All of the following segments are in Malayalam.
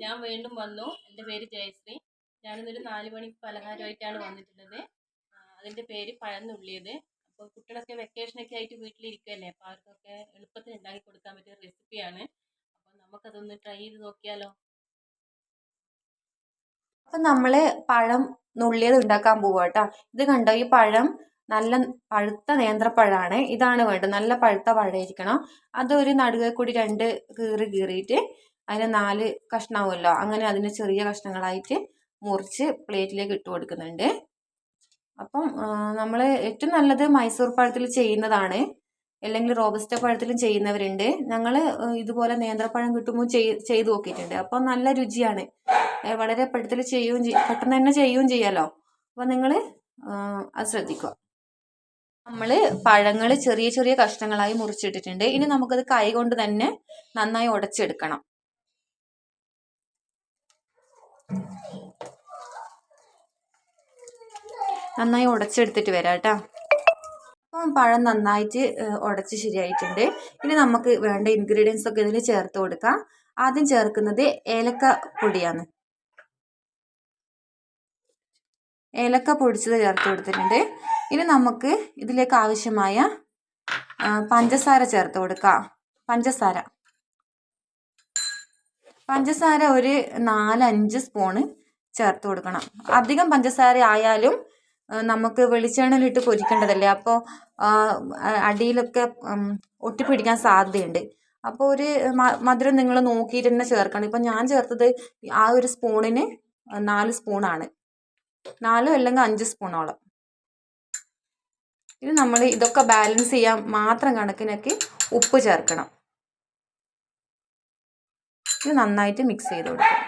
ഞാൻ വീണ്ടും വന്നു. എൻ്റെ പേര് ജയശ്രീ. ഞാനിന്നൊരു 4 മണി പലഹാരമായിട്ടാണ് വന്നിട്ടുള്ളത്. അതിൻ്റെ പേര് പഴം നുള്ളിയത്. അപ്പോൾ കുട്ടികളൊക്കെ വെക്കേഷനൊക്കെ ആയിട്ട് വീട്ടിലിരിക്കുകയല്ലേ, അപ്പോൾ അവർക്കൊക്കെ എളുപ്പത്തിൽ ഉണ്ടാക്കി കൊടുക്കാൻ പറ്റിയ റെസിപ്പിയാണ്. അപ്പോൾ നമുക്കതൊന്ന് ട്രൈ ചെയ്ത് നോക്കിയാലോ? അപ്പം നമ്മൾ പഴം നുള്ളിയത് ഉണ്ടാക്കാൻ പോവുക കേട്ടോ. ഇത് കണ്ടോ, ഈ പഴം നല്ല പഴുത്ത നേന്ത്രപ്പഴമാണ്. ഇതാണ് വേണ്ടത്, നല്ല പഴുത്ത പഴമായിരിക്കണം. അതൊരു നടുകെ കൂടി 2 കീറിയിട്ട് അതിന് 4 കഷ്ണമാവുമല്ലോ, അങ്ങനെ അതിന് ചെറിയ കഷ്ണങ്ങളായിട്ട് മുറിച്ച് പ്ലേറ്റിലേക്ക് ഇട്ട് കൊടുക്കുന്നുണ്ട്. അപ്പം നമ്മൾ ഏറ്റവും നല്ലത് മൈസൂർ പഴത്തിൽ ചെയ്യുന്നതാണ്, അല്ലെങ്കിൽ റോബസ്റ്റ പഴത്തിലും ചെയ്യുന്നവരുണ്ട്. ഞങ്ങൾ ഇതുപോലെ നേന്ത്രപ്പഴം കിട്ടുമ്പോൾ ചെയ്ത് നോക്കിയിട്ടുണ്ട്. അപ്പം നല്ല രുചിയാണ്, വളരെ പെട്ടെന്ന് തന്നെ ചെയ്യുകയും ചെയ്യാമല്ലോ. അപ്പം നിങ്ങൾ അത് ശ്രദ്ധിക്കുക. നമ്മൾ പഴങ്ങൾ ചെറിയ ചെറിയ കഷ്ണങ്ങളായി മുറിച്ചിട്ടിട്ടുണ്ട്. ഇനി നമുക്കത് കൈ കൊണ്ട് തന്നെ നന്നായി ഉടച്ചെടുക്കണം. നന്നായി ഉടച്ചെടുത്തിട്ട് വരാം കേട്ടോ. അപ്പം പഴം നന്നായിട്ട് ഉടച്ച് ശരിയായിട്ടുണ്ട്. ഇനി നമുക്ക് വേണ്ട ഇൻഗ്രീഡിയൻസ് ഒക്കെ ഇതിൽ ചേർത്ത് കൊടുക്കാം. ആദ്യം ചേർക്കുന്നത് ഏലക്ക പൊടിയാണ്. ഏലക്ക പൊടിച്ചത് ചേർത്ത് കൊടുത്തിട്ടുണ്ട്. ഇനി നമുക്ക് ഇതിലേക്ക് ആവശ്യമായ പഞ്ചസാര ചേർത്ത് കൊടുക്കാം. പഞ്ചസാര ഒരു 4-5 സ്പൂണ് ചേർത്ത് കൊടുക്കണം. അധികം പഞ്ചസാര ആയാലും നമുക്ക് വെളിച്ചെണ്ണയിലിട്ട് പൊരിക്കേണ്ടതല്ലേ, അപ്പോൾ അടിയിലൊക്കെ ഒട്ടിപ്പിടിക്കാൻ സാധ്യതയുണ്ട്. അപ്പോൾ ഒരു മധുരം നിങ്ങൾ നോക്കിയിട്ട് തന്നെ ചേർക്കണം. ഇപ്പം ഞാൻ ചേർത്തത് ആ ഒരു സ്പൂണിന് 4 സ്പൂണാണ്, 4 അല്ലെങ്കിൽ 5 സ്പൂണോളം. ഇത് നമ്മൾ ഇതൊക്കെ ബാലൻസ് ചെയ്യാൻ മാത്രം കണക്കിനൊക്കെ ഉപ്പ് ചേർക്കണം. ഇത് നന്നായിട്ട് മിക്സ് ചെയ്ത് കൊടുക്കണം.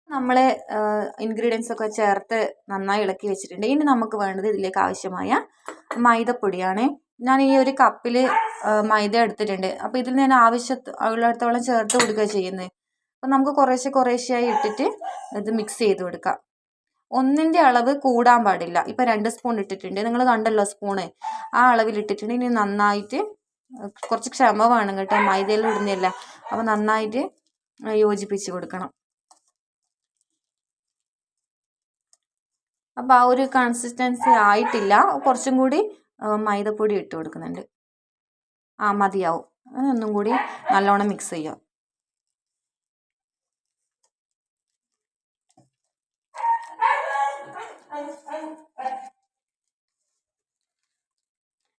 നമ്മൾ ഇൻഗ്രീഡിയൻസ് ഒക്കെ ചേർത്ത് നന്നായി ഇളക്കി വെച്ചിട്ടുണ്ട്. ഇനി നമുക്ക് വേണ്ടത് ഇതിലേക്ക് ആവശ്യമായ മൈദപ്പൊടിയാണ്. ഞാൻ ഈ ഒരു കപ്പിൽ മൈദ എടുത്തിട്ടുണ്ട്. അപ്പോൾ ഇതിൽ ഞാൻ ആവശ്യമുള്ളിടത്തോളം ചേർത്ത് കൊടുക്കുക ചെയ്യുന്നത്. അപ്പോൾ നമുക്ക് കുറേശ്ശെയായി ഇട്ടിട്ട് ഇത് മിക്സ് ചെയ്ത് കൊടുക്കാം. ഒന്നിൻ്റെ അളവ് കൂടാൻ പാടില്ല. ഇപ്പം 2 സ്പൂൺ ഇട്ടിട്ടുണ്ട്, നിങ്ങൾ കണ്ടല്ലോ സ്പൂണ്, ആ അളവിൽ ഇട്ടിട്ടുണ്ട്. ഇനി നന്നായിട്ട് കുറച്ച് ക്ഷമ വേണം കേട്ടോ, മൈദയിൽ ഇടുന്നില്ല. അപ്പോൾ നന്നായിട്ട് യോജിപ്പിച്ച് കൊടുക്കണം. അപ്പോൾ ആ ഒരു കൺസിസ്റ്റൻസി ആയിട്ടില്ല, കുറച്ചും കൂടി മൈദപ്പൊടി ഇട്ട് കൊടുക്കുന്നുണ്ട്. മതിയാവും. ഒന്നും കൂടി നല്ലോണം മിക്സ് ചെയ്യാം.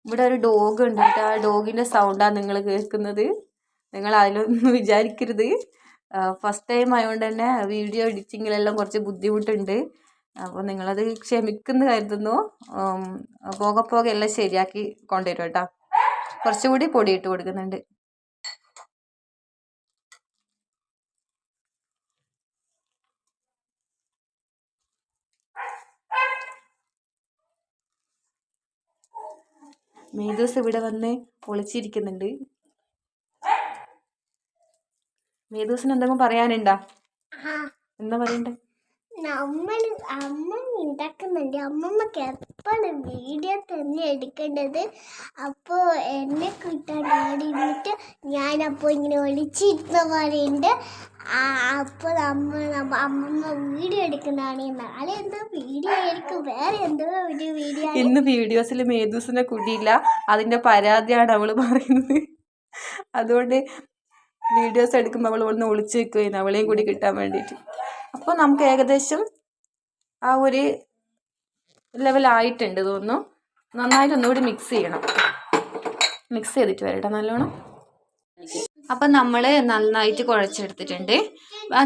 ഇവിടെ ഒരു ഡോഗ് ഉണ്ട് കേട്ടോ. ആ ഡോഗിൻ്റെ സൗണ്ടാണ് നിങ്ങൾ കേൾക്കുന്നത്. നിങ്ങൾ അതിലൊന്നും വിചാരിക്കരുത്. ഫസ്റ്റ് ടൈം ആയതുകൊണ്ട് തന്നെ വീഡിയോ എഡിറ്റിങ്ങിലെല്ലാം കുറച്ച് ബുദ്ധിമുട്ടുണ്ട്. അപ്പോൾ നിങ്ങളത് ക്ഷമിക്കുന്നു കരുതുന്നു. പോകെ എല്ലാം ശരിയാക്കി കൊണ്ടുവരും കേട്ടോ. കുറച്ചുകൂടി പൊടി ഇട്ട് കൊടുക്കുന്നുണ്ട്. മേദൂസ് ഇവിടെ വന്ന് ഒളിച്ചിരിക്കുന്നുണ്ട്. മേദൂസിന് എന്തെങ്കിലും പറയാനുണ്ടോ? എന്താ പറയണ്ടേ? അമ്മ ഉണ്ടാക്കുന്നുണ്ട്. അമ്മമ്മക്ക് എപ്പോഴും വീഡിയോ തന്നെ എടുക്കേണ്ടത്. അപ്പോൾ എന്നെ കിട്ടാൻ വേണ്ടിയിട്ട് ഞാനപ്പോൾ ഇങ്ങനെ ഒളിച്ചിരുന്ന പോലെയുണ്ട്. അപ്പോൾ അമ്മമ്മ വീഡിയോ എടുക്കുന്നതാണ്. നാളെ എന്തോ വീഡിയോ ആയിരിക്കും, വേറെ എന്തോ ഒരു വീഡിയോ. ഇന്ന് വീഡിയോസിൽ മേദൂസിനെ കൂടിയില്ല, അതിൻ്റെ പരാതിയാണ് അവൾ പറയുന്നത്. അതുകൊണ്ട് വീഡിയോസ് എടുക്കുമ്പോൾ അവൾ ഒന്ന് ഒളിച്ച് വെക്കുകയായിരുന്നു, അവളെയും കൂടി കിട്ടാൻ വേണ്ടിയിട്ട്. അപ്പോൾ നമുക്ക് ഏകദേശം ആ ഒരു ലെവലായിട്ടുണ്ട് തോന്നുന്നു. നന്നായിട്ട് ഒന്നുകൂടി മിക്സ് ചെയ്യണം. മിക്സ് ചെയ്തിട്ട് വരട്ടെ നല്ലോണം. അപ്പം നമ്മൾ നന്നായിട്ട് കുഴച്ചെടുത്തിട്ടുണ്ട്.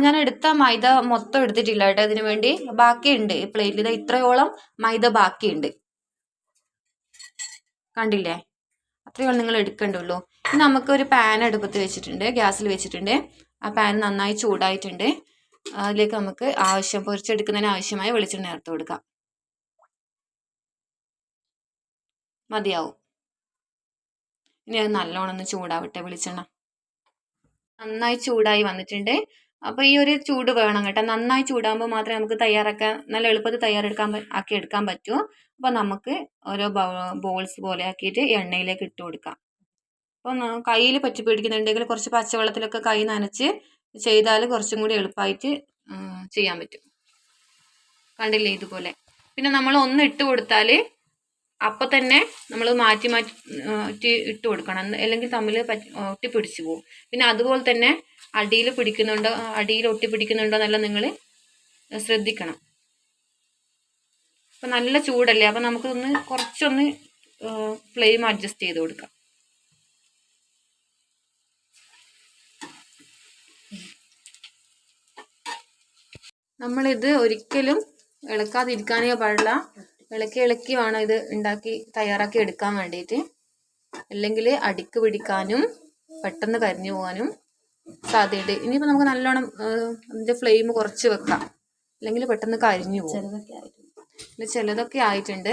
ഞാൻ എടുത്ത മൈദ മൊത്തം എടുത്തിട്ടില്ല കേട്ടോ, അതിന് വേണ്ടി ബാക്കിയുണ്ട്. ഈ പ്ലേറ്റിൽ ഇത്രയോളം മൈദ ബാക്കിയുണ്ട്, കണ്ടില്ലേ? അത്രയോളം നിങ്ങൾ എടുക്കണ്ടുള്ളൂ. ഇനി നമുക്കൊരു പാൻ അടുപ്പത്ത് വെച്ചിട്ടുണ്ട്, ഗ്യാസിൽ വെച്ചിട്ടുണ്ട്. ആ പാൻ നന്നായി ചൂടായിട്ടുണ്ട്. അതിലേക്ക് നമുക്ക് പൊരിച്ചെടുക്കുന്നതിന് ആവശ്യമായ വെളിച്ചെണ്ണ ചേർത്ത് കൊടുക്കാം. മതിയാവും. ഇനി അത് നല്ലോണം ഒന്ന് ചൂടാവട്ടെ. വെളിച്ചെണ്ണ നന്നായി ചൂടായി വന്നിട്ടുണ്ട്. അപ്പോൾ ഈ ഒരു ചൂട് വേണം കേട്ടോ. നന്നായി ചൂടാകുമ്പോൾ മാത്രമേ നമുക്ക് നല്ല എളുപ്പത്തിൽ ആക്കി എടുക്കാൻ പറ്റൂ. അപ്പോൾ നമുക്ക് ഓരോ ബോൾസ് പോലെ ആക്കിയിട്ട് എണ്ണയിലേക്ക് ഇട്ട് കൊടുക്കാം. അപ്പോൾ കയ്യിൽ പറ്റി പിടിക്കുന്നുണ്ടെങ്കിൽ കുറച്ച് പച്ചവെള്ളത്തിലൊക്കെ കൈ നനച്ച് ചെയ്താൽ കുറച്ചും കൂടി എളുപ്പമായിട്ട് ചെയ്യാൻ പറ്റും. കണ്ടില്ലേ ഇതുപോലെ. പിന്നെ നമ്മൾ ഒന്ന് ഇട്ട് കൊടുത്താൽ അപ്പം തന്നെ നമ്മൾ മാറ്റി ഇട്ട് കൊടുക്കണം, അല്ലെങ്കിൽ തമ്മിൽ ഒട്ടി പിടിച്ചു പോകും. പിന്നെ അതുപോലെ തന്നെ അടിയിൽ ഒട്ടി പിടിക്കുന്നുണ്ടോ എന്നെല്ലാം നിങ്ങൾ ശ്രദ്ധിക്കണം. അപ്പം നല്ല ചൂടല്ലേ, അപ്പം നമുക്കൊന്ന് കുറച്ചൊന്ന് ഫ്ലെയിം അഡ്ജസ്റ്റ് ചെയ്ത് കൊടുക്കാം. നമ്മളിത് ഒരിക്കലും ഇളക്കാതിരിക്കാനേ പാടില്ല. ഇളക്കി വേണം ഇത് തയ്യാറാക്കി എടുക്കാൻ വേണ്ടിയിട്ട്. അല്ലെങ്കിൽ അടിക്ക് പിടിക്കാനും പെട്ടെന്ന് കരിഞ്ഞു പോകാനും സാധ്യതയുണ്ട്. ഇനിയിപ്പോൾ നമുക്ക് നല്ലോണം അതിൻ്റെ ഫ്ലെയിം കുറച്ച് വെക്കാം, അല്ലെങ്കിൽ പെട്ടെന്ന് കരിഞ്ഞു പോകും. ചിലതൊക്കെ ആയിട്ടുണ്ട്.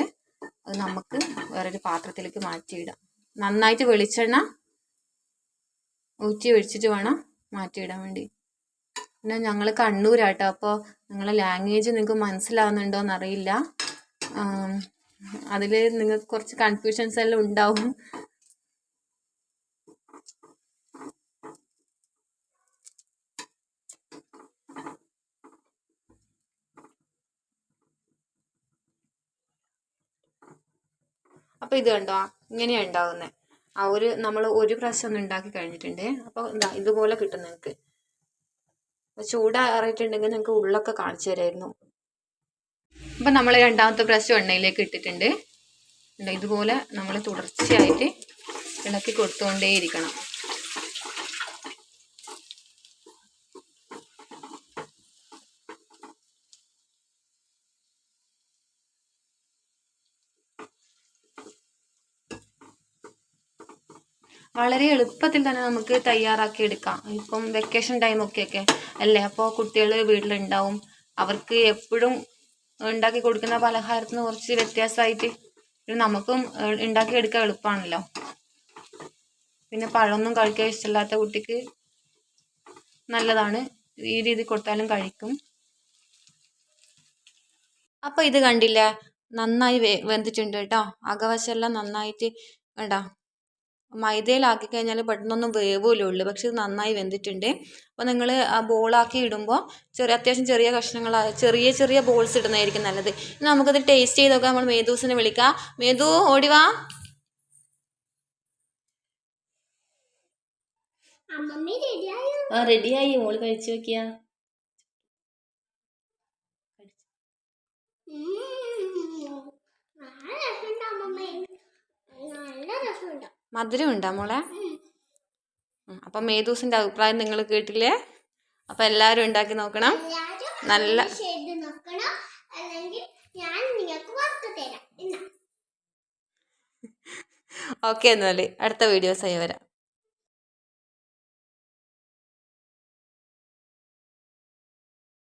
അത് നമുക്ക് വേറൊരു പാത്രത്തിലേക്ക് മാറ്റിയിടാം. നന്നായിട്ട് വെളിച്ചെണ്ണ ഊറ്റി ഒഴിച്ചിട്ട് വേണം മാറ്റിയിടാൻ വേണ്ടി. പിന്നെ ഞങ്ങൾ കണ്ണൂരാട്ടോ, അപ്പോൾ നിങ്ങളെ ലാംഗ്വേജ് നിങ്ങൾക്ക് മനസ്സിലാവുന്നുണ്ടോ എന്നറിയില്ല. അതിൽ നിങ്ങൾക്ക് കുറച്ച് കൺഫ്യൂഷൻസ് എല്ലാം ഉണ്ടാവും. അപ്പോൾ ഇത് കണ്ടോ, ഇങ്ങനെയാണ് ഉണ്ടാകുന്നത്. നമ്മൾ ഒരു പ്രാവശ്യം ഒന്ന് ഉണ്ടാക്കി കഴിഞ്ഞിട്ടുണ്ട്. അപ്പോൾ ഇതുപോലെ കിട്ടും നിങ്ങൾക്ക്. ചൂടാറിയിട്ടുണ്ടെങ്കിൽ നിങ്ങൾക്ക് ഉള്ളൊക്കെ കാണിച്ചു തരായിരുന്നു. അപ്പം നമ്മൾ രണ്ടാമത്തെ പ്രാവശ്യം എണ്ണയിലേക്ക് ഇട്ടിട്ടുണ്ട്. ഇതുപോലെ നമ്മൾ തുടർച്ചയായിട്ട് ഇളക്കി കൊടുത്തുകൊണ്ടേയിരിക്കണം. വളരെ എളുപ്പത്തിൽ തന്നെ നമുക്ക് തയ്യാറാക്കി എടുക്കാം. ഇപ്പം വെക്കേഷൻ ടൈമൊക്കെ അല്ലേ, അപ്പോൾ കുട്ടികൾ വീട്ടിലുണ്ടാവും. അവർക്ക് എപ്പോഴും ഉണ്ടാക്കി കൊടുക്കുന്ന പലഹാരത്തിന് കുറച്ച് വ്യത്യാസമായിട്ട് നമുക്കും ഉണ്ടാക്കിയെടുക്കാൻ എളുപ്പമാണല്ലോ. പിന്നെ പഴമൊന്നും കഴിക്കാൻ ഇഷ്ടമില്ലാത്ത കുട്ടിക്ക് നല്ലതാണ്, ഈ രീതി കൊടുത്താലും കഴിക്കും. അപ്പോൾ ഇത് കണ്ടില്ല, നന്നായി വെന്തിട്ടുണ്ട് കേട്ടോ. അകവശമെല്ലാം നന്നായിട്ട് കേട്ടോ. മൈദയിലാക്കി കഴിഞ്ഞാൽ പെട്ടെന്നൊന്നും വേവുമല്ലോ, പക്ഷെ ഇത് നന്നായി വെന്തിട്ടുണ്ട്. അപ്പോൾ നിങ്ങൾ ആ ബോളാക്കി ഇടുമ്പോൾ അത്യാവശ്യം ചെറിയ കഷ്ണങ്ങൾ, ചെറിയ ബോൾസ് ഇടുന്നതായിരിക്കും നല്ലത്. നമുക്കത് ടേസ്റ്റ് ചെയ്ത് നോക്കാം. നമ്മൾ മേധൂസിനെ വിളിക്കാം. മേധു, ഓടിവാ. റെഡിയായി, മോള് കഴിച്ചു നോക്കിയാ. മധുരം ഉണ്ടാ മോളെ? അപ്പം മേധൂസിൻ്റെ അഭിപ്രായം നിങ്ങൾ കേട്ടില്ലേ? അപ്പം എല്ലാവരും ഉണ്ടാക്കി നോക്കണം. നല്ല ഓക്കെ, എന്നാൽ അടുത്ത വീഡിയോസായി വരാം.